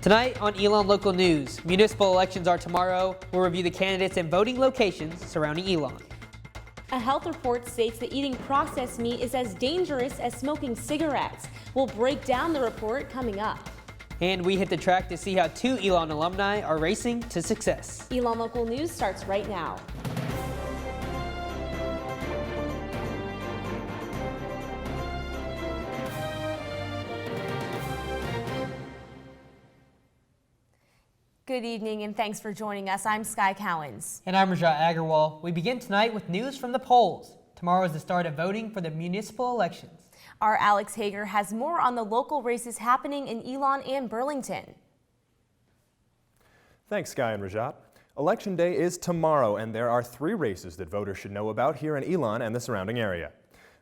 Tonight on Elon Local News, municipal elections are tomorrow. We'll review the candidates and voting locations surrounding Elon. A health report states that eating processed meat is as dangerous as smoking cigarettes. We'll break down the report coming up. And we hit the track to see how 2 Elon alumni are racing to success. Elon Local News starts right now. Good evening and thanks for joining us. I'm Sky Cowens. And I'm Rajat Agarwal. We begin tonight with news from the polls. Tomorrow is the start of voting for the municipal elections. Our Alex Hager has more on the local races happening in Elon and Burlington. Thanks, Sky and Rajat. Election Day is tomorrow, and there are 3 races that voters should know about here in Elon and the surrounding area.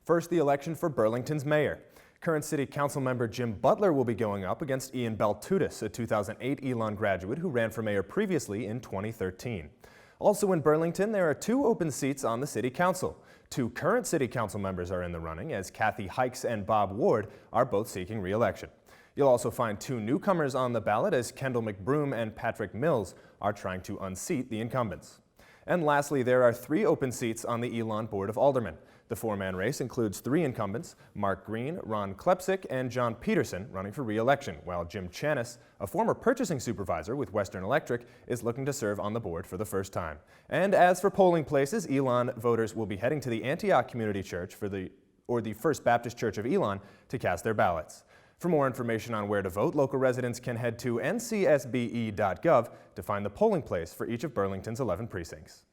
First, the election for Burlington's mayor. Current City Council member Jim Butler will be going up against Ian Baltutis, a 2008 Elon graduate who ran for mayor previously in 2013. Also in Burlington, there are 2 open seats on the City Council. 2 current City Council members are in the running, as Kathy Hikes and Bob Ward are both seeking re-election. You'll also find 2 newcomers on the ballot, as Kendall McBroom and Patrick Mills are trying to unseat the incumbents. And lastly, there are 3 open seats on the Elon Board of Aldermen. The 4-man race includes 3 incumbents, Mark Green, Ron Klepsick, and John Peterson, running for re-election, while Jim Chanis, a former purchasing supervisor with Western Electric, is looking to serve on the board for the first time. And as for polling places, Elon voters will be heading to the Antioch Community Church the First Baptist Church of Elon to cast their ballots. For more information on where to vote, local residents can head to ncsbe.gov to find the polling place for each of Burlington's 11 precincts.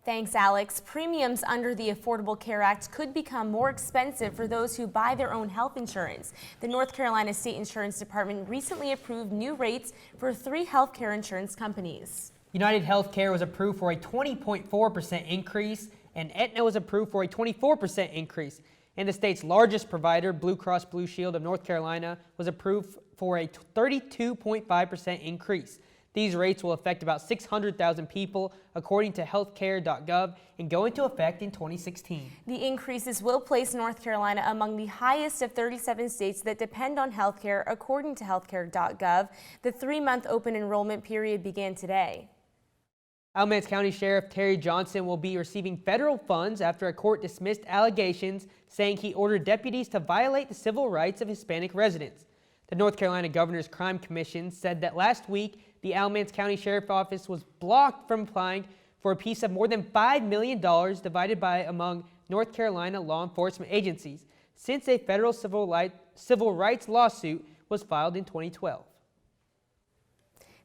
Thanks, Alex. Premiums under the Affordable Care Act could become more expensive for those who buy their own health insurance. The North Carolina State Insurance Department recently approved new rates for 3 healthcare insurance companies. United Healthcare was approved for a 20.4% increase, and Aetna was approved for a 24% increase. And the state's largest provider, Blue Cross Blue Shield of North Carolina, was approved for a 32.5% increase. These rates will affect about 600,000 people, according to healthcare.gov, and go into effect in 2016. The increases will place North Carolina among the highest of 37 states that depend on healthcare, according to healthcare.gov. The 3-month open enrollment period began today. Alamance County Sheriff Terry Johnson will be receiving federal funds after a court dismissed allegations saying he ordered deputies to violate the civil rights of Hispanic residents. The North Carolina Governor's Crime Commission said that last week, the Alamance County Sheriff's Office was blocked from applying for a piece of more than $5 million divided by among North Carolina law enforcement agencies since a federal civil rights lawsuit was filed in 2012.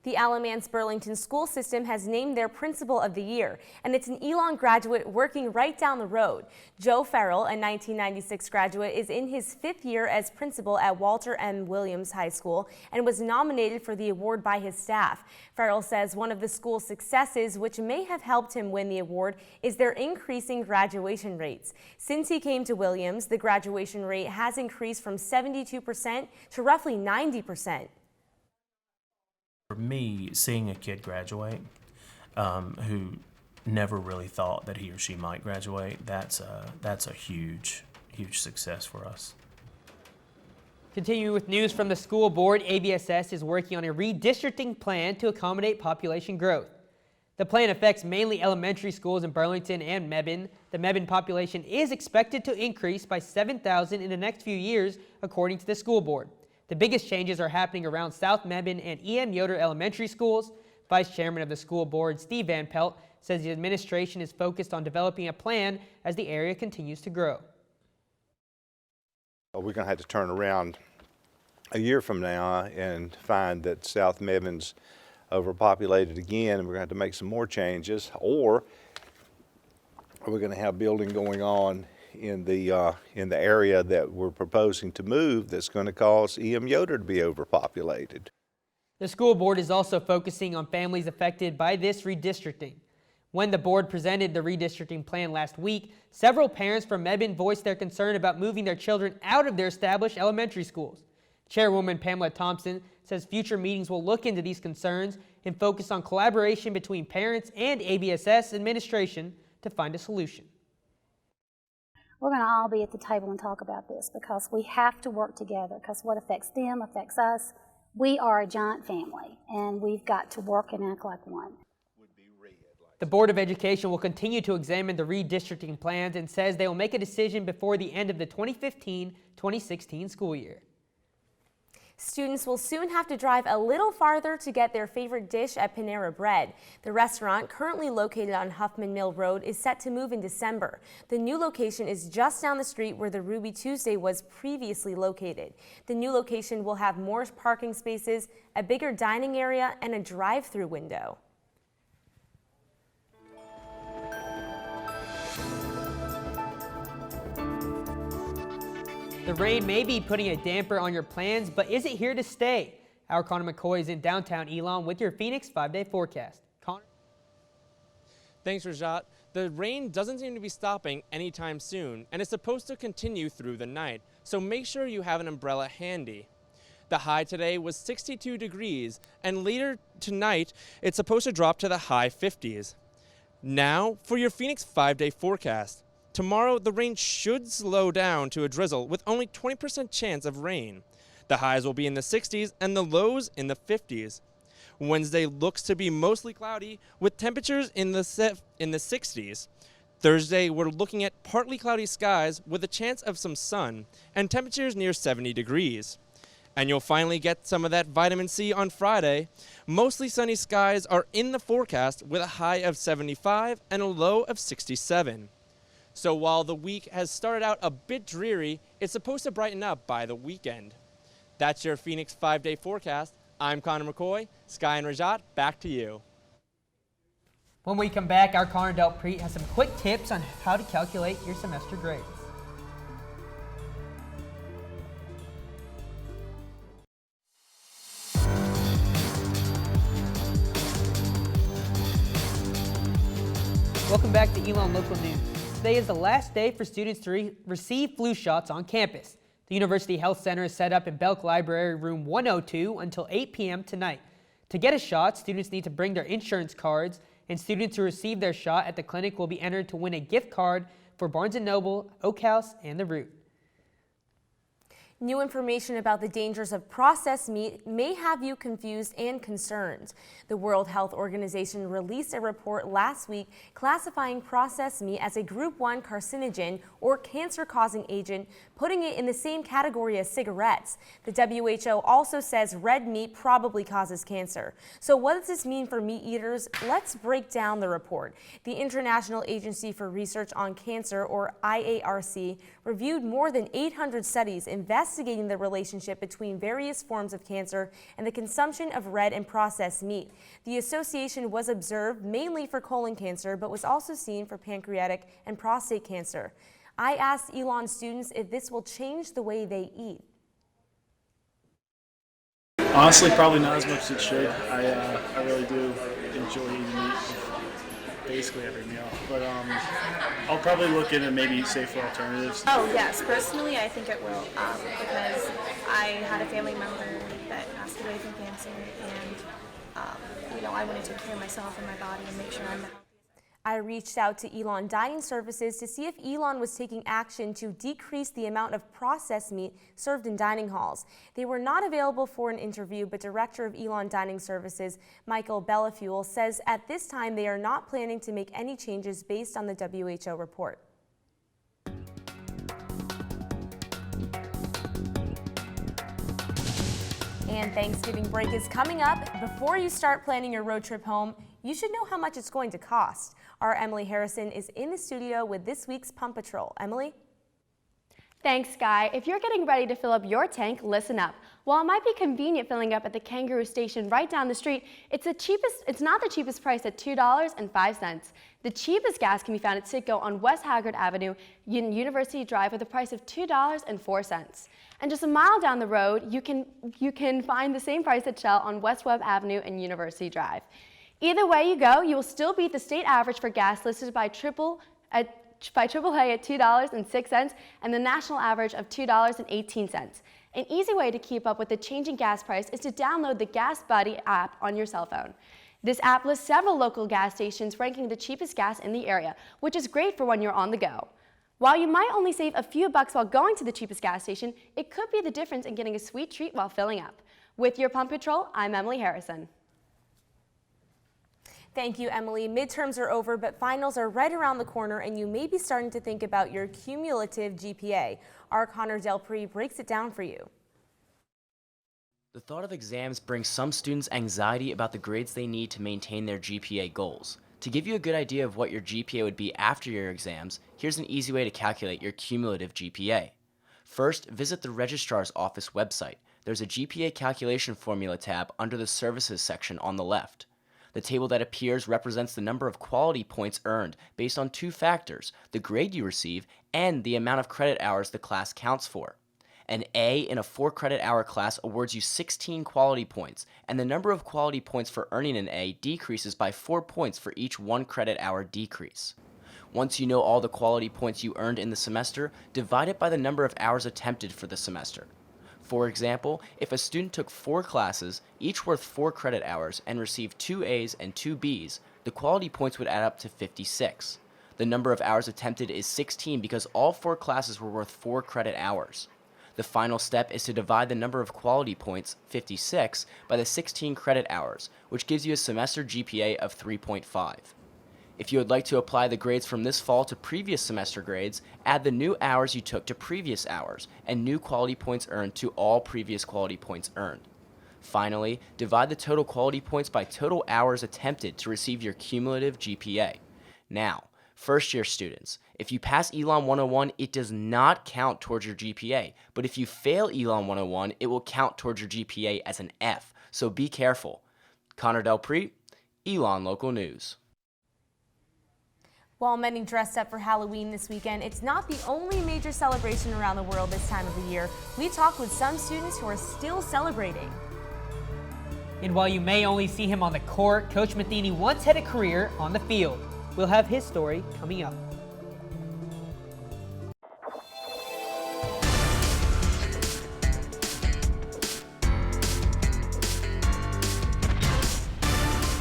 The Alamance Burlington school system has named their principal of the year, and it's an Elon graduate working right down the road. Joe Farrell, a 1996 graduate, is in his 5th year as principal at Walter M. Williams High School and was nominated for the award by his staff. Farrell says one of the school's successes, which may have helped him win the award, is their increasing graduation rates. Since he came to Williams, the graduation rate has increased from 72% to roughly 90%. For me, seeing a kid graduate who never really thought that he or she might graduate, that's a huge success for us. Continuing with news from the school board, ABSS is working on a redistricting plan to accommodate population growth. The plan affects mainly elementary schools in Burlington and Mebane. The Mebane population is expected to increase by 7,000 in the next few years, according to the school board. The biggest changes are happening around South Mebane and E.M. Yoder elementary schools. Vice Chairman of the school board, Steve Van Pelt, says the administration is focused on developing a plan as the area continues to grow. We're going to have to turn around a year from now and find that South Mebane's overpopulated again, and we're going to have to make some more changes, or we're going to have building going on in the area that we're proposing to move that's going to cause E.M. Yoder to be overpopulated. The school board is also focusing on families affected by this redistricting. When the board presented the redistricting plan last week, several parents from Mebane voiced their concern about moving their children out of their established elementary schools. Chairwoman Pamela Thompson says future meetings will look into these concerns and focus on collaboration between parents and ABSS administration to find a solution. We're going to all be at the table and talk about this because we have to work together, because what affects them affects us. we are a giant family, and we've got to work and act like one. The Board of Education will continue to examine the redistricting plans and says they will make a decision before the end of the 2015-2016 school year. Students will soon have to drive a little farther to get their favorite dish at Panera Bread. The restaurant, currently located on Huffman Mill Road, is set to move in December. The new location is just down the street where the Ruby Tuesday was previously located. The new location will have more parking spaces, a bigger dining area, and a drive-through window. The rain may be putting a damper on your plans, but is it here to stay? Our Connor McCoy is in downtown Elon with your Phoenix 5-day forecast. Connor? Thanks, Rajat. The rain doesn't seem to be stopping anytime soon, and it's supposed to continue through the night, so make sure you have an umbrella handy. The high today was 62 degrees, and later tonight, it's supposed to drop to the high 50s. Now, for your Phoenix 5-day forecast. Tomorrow, the rain should slow down to a drizzle with only 20% chance of rain. The highs will be in the 60s and the lows in the 50s. Wednesday looks to be mostly cloudy with temperatures in the 60s. Thursday, we're looking at partly cloudy skies with a chance of some sun and temperatures near 70 degrees. And you'll finally get some of that vitamin C on Friday. Mostly sunny skies are in the forecast with a high of 75 and a low of 67. So while the week has started out a bit dreary, it's supposed to brighten up by the weekend. That's your Phoenix 5-day forecast. I'm Connor McCoy. Sky and Rajat, back to you. When we come back, our Connor Delpreet has some quick tips on how to calculate your semester grades. Welcome back to Elon Local News. Today is the last day for students to receive flu shots on campus. The University Health Center is set up in Belk Library Room 102 until 8 p.m. tonight. To get a shot, students need to bring their insurance cards, and students who receive their shot at the clinic will be entered to win a gift card for Barnes & Noble, Oak House, and The Root. New information about the dangers of processed meat may have you confused and concerned. The World Health Organization released a report last week classifying processed meat as a Group 1 carcinogen or cancer-causing agent, putting it in the same category as cigarettes. The WHO also says red meat probably causes cancer. So what does this mean for meat eaters? Let's break down the report. The International Agency for Research on Cancer, or IARC, reviewed more than 800 studies investigating the relationship between various forms of cancer and the consumption of red and processed meat. The association was observed mainly for colon cancer, but was also seen for pancreatic and prostate cancer. I asked Elon students if this will change the way they eat. Honestly, probably not as much as it should. I really do enjoy eating meat basically every meal, but I'll probably look into maybe safer alternatives. Oh yes, personally I think it will, because I had a family member that passed away from cancer, and I wanted to take care of myself and my body and make sure I'm healthy. I reached out to Elon Dining Services to see if Elon was taking action to decrease the amount of processed meat served in dining halls. They were not available for an interview, but Director of Elon Dining Services, Michael Bellafuel, says at this time they are not planning to make any changes based on the WHO report. And Thanksgiving break is coming up. Before you start planning your road trip home, you should know how much it's going to cost. Our Emily Harrison is in the studio with this week's Pump Patrol. Emily? Thanks, Sky. If you're getting ready to fill up your tank, listen up. While it might be convenient filling up at the Kangaroo station right down the street, it's not the cheapest price at $2.05. The cheapest gas can be found at Citgo on West Haggard Avenue in University Drive with a price of $2.04. And just a mile down the road, you can find the same price at Shell on West Webb Avenue and University Drive. Either way you go, you will still beat the state average for gas listed by AAA at $2.06 and the national average of $2.18. An easy way to keep up with the changing gas price is to download the Gas Buddy app on your cell phone. This app lists several local gas stations ranking the cheapest gas in the area, which is great for when you're on the go. While you might only save a few bucks while going to the cheapest gas station, it could be the difference in getting a sweet treat while filling up. With your Pump Patrol, I'm Emily Harrison. Thank you, Emily. Midterms are over, but finals are right around the corner, and you may be starting to think about your cumulative GPA. Our Connor Delpre breaks it down for you. The thought of exams brings some students anxiety about the grades they need to maintain their GPA goals. To give you a good idea of what your GPA would be after your exams, here's an easy way to calculate your cumulative GPA. First, visit the registrar's office website. There's a GPA calculation formula tab under the services section on the left. The table that appears represents the number of quality points earned based on two factors, the grade you receive and the amount of credit hours the class counts for. An A in a 4-credit hour class awards you 16 quality points, and the number of quality points for earning an A decreases by 4 points for each 1 credit hour decrease. Once you know all the quality points you earned in the semester, divide it by the number of hours attempted for the semester. For example, if a student took 4 classes, each worth 4 credit hours, and received 2 A's and 2 B's, the quality points would add up to 56. The number of hours attempted is 16 because all 4 classes were worth 4 credit hours. The final step is to divide the number of quality points, 56, by the 16 credit hours, which gives you a semester GPA of 3.5. If you would like to apply the grades from this fall to previous semester grades, add the new hours you took to previous hours and new quality points earned to all previous quality points earned. Finally, divide the total quality points by total hours attempted to receive your cumulative GPA. Now, first-year students, if you pass Elon 101, it does not count towards your GPA, but if you fail Elon 101, it will count towards your GPA as an F, so be careful. Connor Delpre, Elon Local News. While many dressed up for Halloween this weekend, it's not the only major celebration around the world this time of the year. We talked with some students who are still celebrating. And while you may only see him on the court, Coach Matheny once had a career on the field. We'll have his story coming up.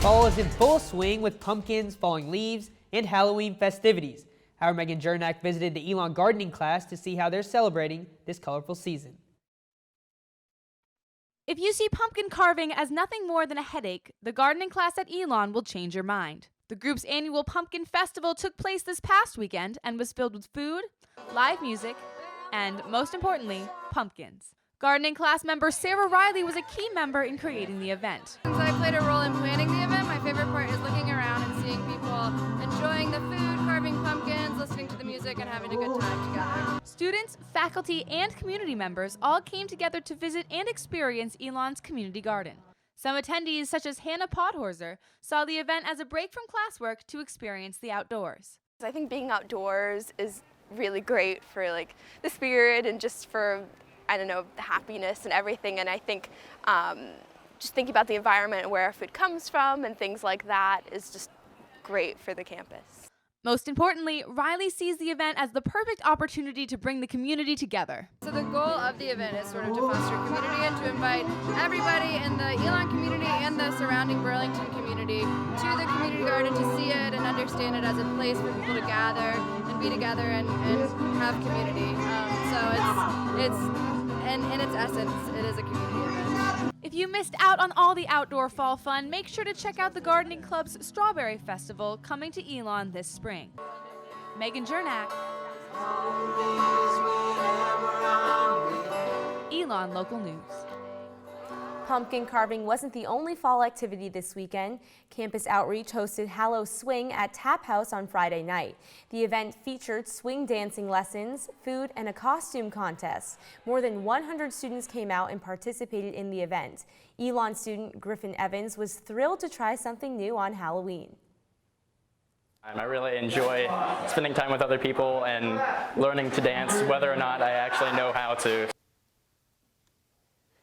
Fall is in full swing with pumpkins, falling leaves, and Halloween festivities. Our Megan Jernak visited the Elon gardening class to see how they're celebrating this colorful season. If you see pumpkin carving as nothing more than a headache, the gardening class at Elon will change your mind. The group's annual pumpkin festival took place this past weekend and was filled with food, live music, and, most importantly, pumpkins. Gardening class member Sarah Riley was a key member in creating the event. Since I played a role in planning the event, my favorite part is looking around and seeing people enjoying the food, carving pumpkins, listening to the music, and having a good time together. Students, faculty, and community members all came together to visit and experience Elon's community garden. Some attendees, such as Hannah Podhorzer, saw the event as a break from classwork to experience the outdoors. I think being outdoors is really great for the spirit and just for, the happiness and everything. And I think just thinking about the environment and where our food comes from and things like that is just great for the campus. Most importantly, Riley sees the event as the perfect opportunity to bring the community together. So the goal of the event is sort of to foster community and to invite everybody in the Elon community and the surrounding Burlington community to the community garden to see it and understand it as a place for people to gather and be together and have community. So in its essence, it is a community event. If you missed out on all the outdoor fall fun, make sure to check out the Gardening Club's Strawberry Festival coming to Elon this spring. Megan Jernak, Elon Local News. Pumpkin carving wasn't the only fall activity this weekend. Campus Outreach hosted Hallow Swing at Tap House on Friday night. The event featured swing dancing lessons, food, and a costume contest. More than 100 students came out and participated in the event. Elon student Griffin Evans was thrilled to try something new on Halloween. I really enjoy spending time with other people and learning to dance, whether or not I actually know how to.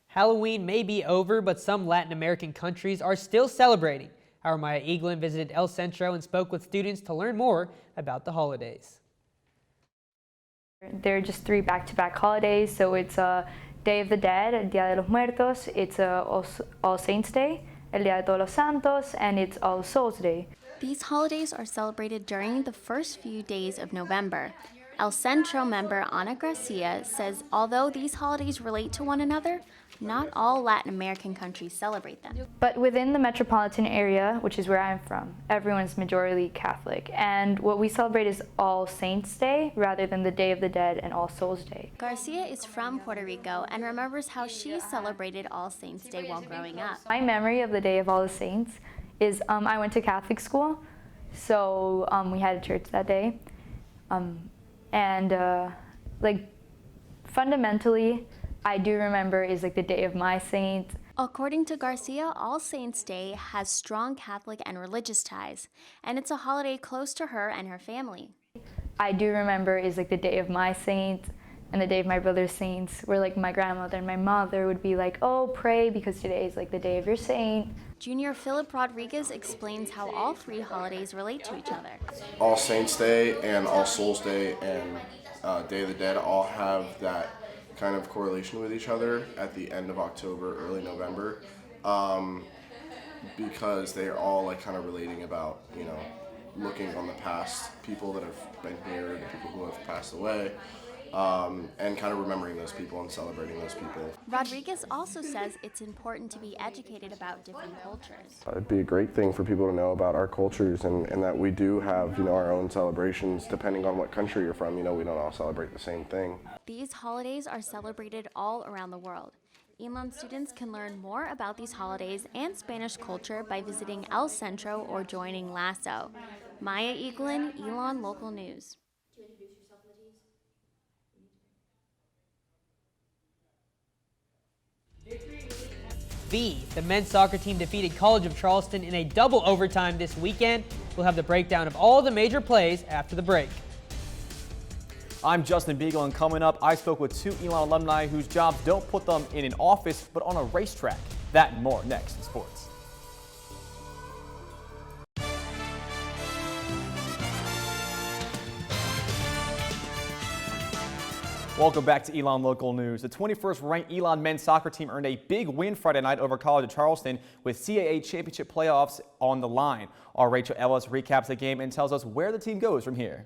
Halloween may be over, but some Latin American countries are still celebrating. Our Maya Eaglin visited El Centro and spoke with students to learn more about the holidays. There are just 3 back-to-back holidays, so it's Day of the Dead, Dia de los Muertos, it's All Saints Day, El Día de Todos los Santos, and it's All Souls Day. These holidays are celebrated during the first few days of November. El Centro member Ana Garcia says although these holidays relate to one another, not all Latin American countries celebrate them. But within the metropolitan area, which is where I'm from, everyone's majority Catholic. And what we celebrate is All Saints Day rather than the Day of the Dead and All Souls Day. Garcia is from Puerto Rico and remembers how she celebrated All Saints Day while growing up. My memory of the Day of All the Saints is I went to Catholic school, so we had a church that day. Like fundamentally, I do remember is like the day of my saint. According to Garcia, All Saints Day has strong Catholic and religious ties, and it's a holiday close to her and her family. I do remember is like the day of my saint and the day of my brother's saints, where like my grandmother and my mother would be like, oh, pray because today is like the day of your saint. Junior Philip Rodriguez explains how all three holidays relate to each other. All Saints Day and All Souls Day and Day of the Dead all have that kind of correlation with each other at the end of October, early November, because they are all like kind of relating about, you know, looking on the past, people that have been here, the people who have passed away, and kind of remembering those people and celebrating those people. Rodriguez also says it's important to be educated about different cultures. It'd be a great thing for people to know about our cultures and that we do have, you know, our own celebrations depending on what country you're from. You know, we don't all celebrate the same thing. These holidays are celebrated all around the world. Elon students can learn more about these holidays and Spanish culture by visiting El Centro or joining Lasso. Maya Eaglin, Elon Local News. The men's soccer team defeated College of Charleston in a double overtime this weekend. We'll have the breakdown of all the major plays after the break. I'm Justin Beagle, and coming up, I spoke with two Elon alumni whose jobs don't put them in an office, but on a racetrack. That and more next in sports. Welcome back to Elon Local News. The 21st ranked Elon men's soccer team earned a big win Friday night over College of Charleston with CAA championship playoffs on the line. Our Rachel Ellis recaps the game and tells us where the team goes from here.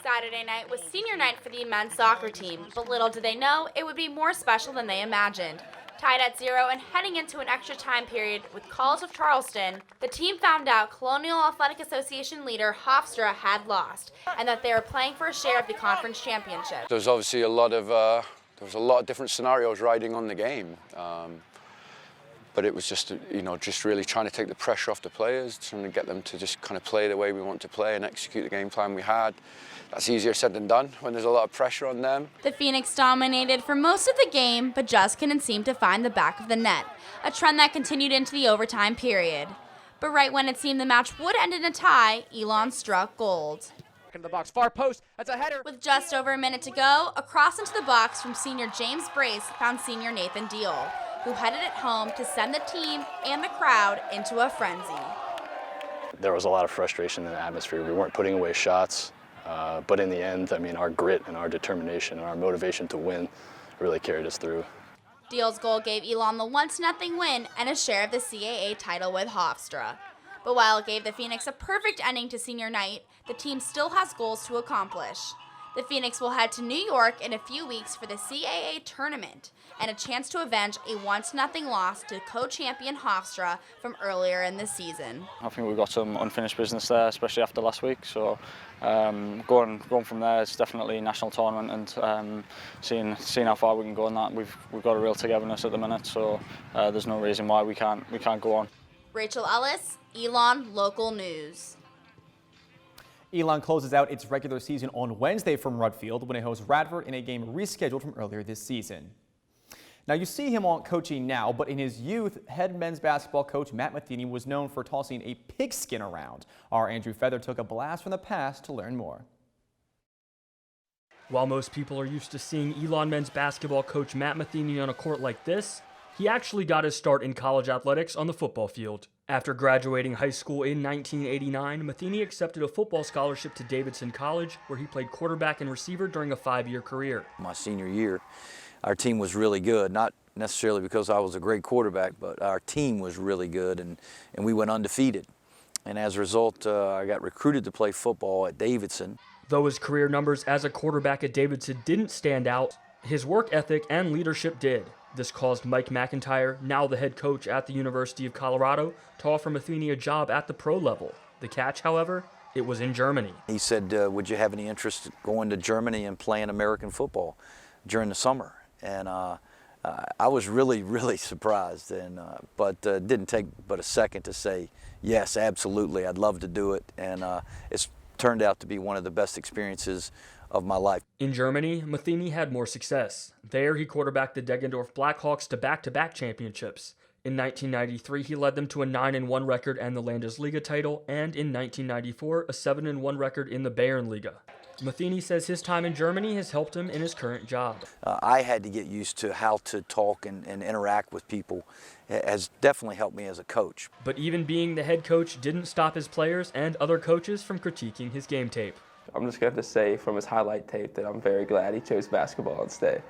Saturday night was senior night for the men's soccer team, but little did they know it would be more special than they imagined. Tied at 0 and heading into an extra time period with College of Charleston, the team found out Colonial Athletic Association leader Hofstra had lost and that they were playing for a share of the conference championship. There's obviously a lot of different scenarios riding on the game. But it was just, just really trying to take the pressure off the players, trying to get them to just kind of play the way we want to play and execute the game plan we had. That's easier said than done when there's a lot of pressure on them. The Phoenix dominated for most of the game, but just couldn't seem to find the back of the net, a trend that continued into the overtime period. But right when it seemed the match would end in a tie, Elon struck gold. In the box, far post, that's a header. With just over a minute to go, a cross into the box from senior James Brace found senior Nathan Deal, who headed it home to send the team and the crowd into a frenzy. There was a lot of frustration in the atmosphere. We weren't putting away shots, but in the end, our grit and our determination and our motivation to win really carried us through. Deal's goal gave Elon the 1-0 win and a share of the CAA title with Hofstra. But while it gave the Phoenix a perfect ending to senior night, the team still has goals to accomplish. The Phoenix will head to New York in a few weeks for the CAA tournament and a chance to avenge a 1-0 loss to co-champion Hofstra from earlier in the season. I think we've got some unfinished business there, especially after last week. So going from there, it's definitely a national tournament, and seeing how far we can go in that, we've got a real togetherness at the minute. So there's no reason why we can't go on. Rachel Ellis, Elon Local News. Elon closes out its regular season on Wednesday from Rudd Field when it hosts Radford in a game rescheduled from earlier this season. Now, you see him on coaching now, but in his youth, head men's basketball coach Matt Matheny was known for tossing a pigskin around. Our Andrew Feather took a blast from the past to learn more. While most people are used to seeing Elon men's basketball coach Matt Matheny on a court like this, he actually got his start in college athletics on the football field. After graduating high school in 1989, Matheny accepted a football scholarship to Davidson College, where he played quarterback and receiver during a 5-year career. My senior year, our team was really good, not necessarily because I was a great quarterback, but our team was really good, and we went undefeated. And as a result, I got recruited to play football at Davidson. Though his career numbers as a quarterback at Davidson didn't stand out, his work ethic and leadership did. This caused Mike McIntyre, now the head coach at the University of Colorado, to offer Matheny a job at the pro level. The catch, however, it was in Germany. He said, would you have any interest in going to Germany and playing American football during the summer? And I was really, really surprised, but it didn't take but a second to say, yes, absolutely, I'd love to do it. And it's turned out to be one of the best experiences of my life. In Germany, Matheny had more success. There, he quarterbacked the Deggendorf Blackhawks to back-to-back championships. In 1993, he led them to a 9-1 record and the Landesliga title, and in 1994, a 7-1 record in the Bayernliga. Matheny says his time in Germany has helped him in his current job. I had to get used to how to talk and interact with people. It has definitely helped me as a coach. But even being the head coach didn't stop his players and other coaches from critiquing his game tape. I'm just going to have to say from his highlight tape that I'm very glad he chose basketball instead.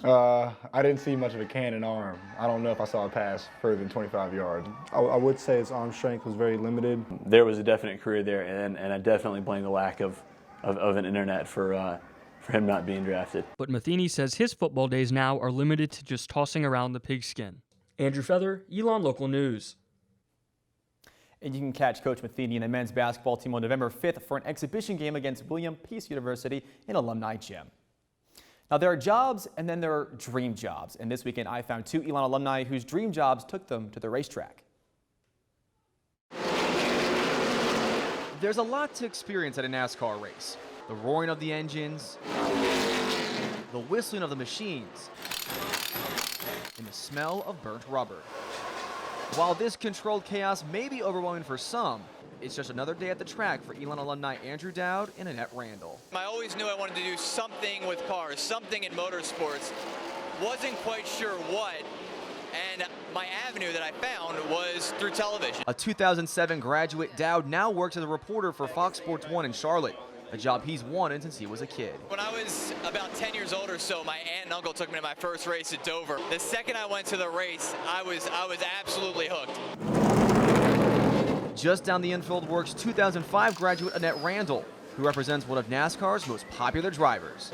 I didn't see much of a cannon arm. I don't know if I saw a pass further than 25 yards. I would say his arm strength was very limited. There was a definite career there, and I definitely blame the lack of an internet for him not being drafted. But Matheny says his football days now are limited to just tossing around the pigskin. Andrew Feather, Elon Local News. And you can catch Coach Matheny and the men's basketball team on November 5th for an exhibition game against William Peace University in Alumni Gym. Now, there are jobs and then there are dream jobs. And this weekend, I found 2 Elon alumni whose dream jobs took them to the racetrack. There's a lot to experience at a NASCAR race. The roaring of the engines, the whistling of the machines, and the smell of burnt rubber. While this controlled chaos may be overwhelming for some, it's just another day at the track for Elon alumni Andrew Dowd and Annette Randall. I always knew I wanted to do something with cars, something in motorsports. Wasn't quite sure what, and my avenue that I found was through television. A 2007 graduate, Dowd now works as a reporter for Fox Sports 1 in Charlotte, a job he's wanted since he was a kid. When I was about 10 years old or so, my aunt and uncle took me to my first race at Dover. The second I went to the race, I was absolutely hooked. Just down the infield works 2005 graduate Annette Randall, who represents one of NASCAR's most popular drivers,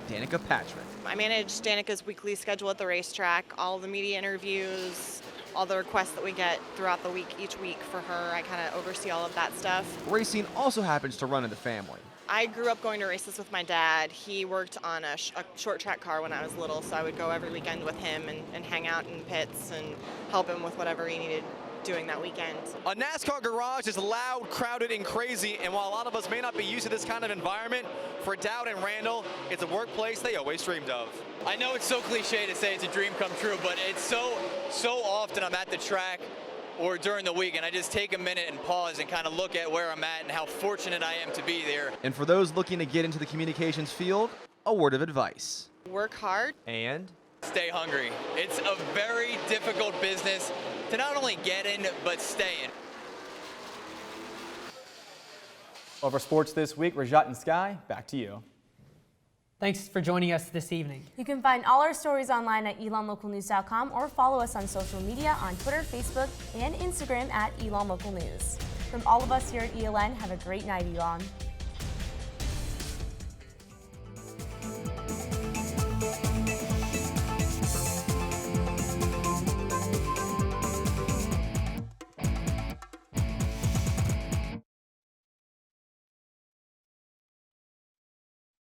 Danica Patrick. I manage Danica's weekly schedule at the racetrack, all the media interviews, all the requests that we get throughout the week, each week for her. I kind of oversee all of that stuff. Racing also happens to run in the family. I grew up going to races with my dad. He worked on a short track car when I was little, so I would go every weekend with him and hang out in pits and help him with whatever he needed doing that weekend. A NASCAR garage is loud, crowded, and crazy, and while a lot of us may not be used to this kind of environment, for Dowd and Randall, it's a workplace they always dreamed of. I know it's so cliche to say it's a dream come true, but it's so often I'm at the track or during the week, and I just take a minute and pause and kind of look at where I'm at and how fortunate I am to be there. And for those looking to get into the communications field, a word of advice. Work hard. And stay hungry. It's a very difficult business to not only get in, but stay in. Over sports this week, Rajat and Sky, back to you. Thanks for joining us this evening. You can find all our stories online at elonlocalnews.com or follow us on social media on Twitter, Facebook, and Instagram at Elon Local News. From all of us here at ELN, have a great night, Elon.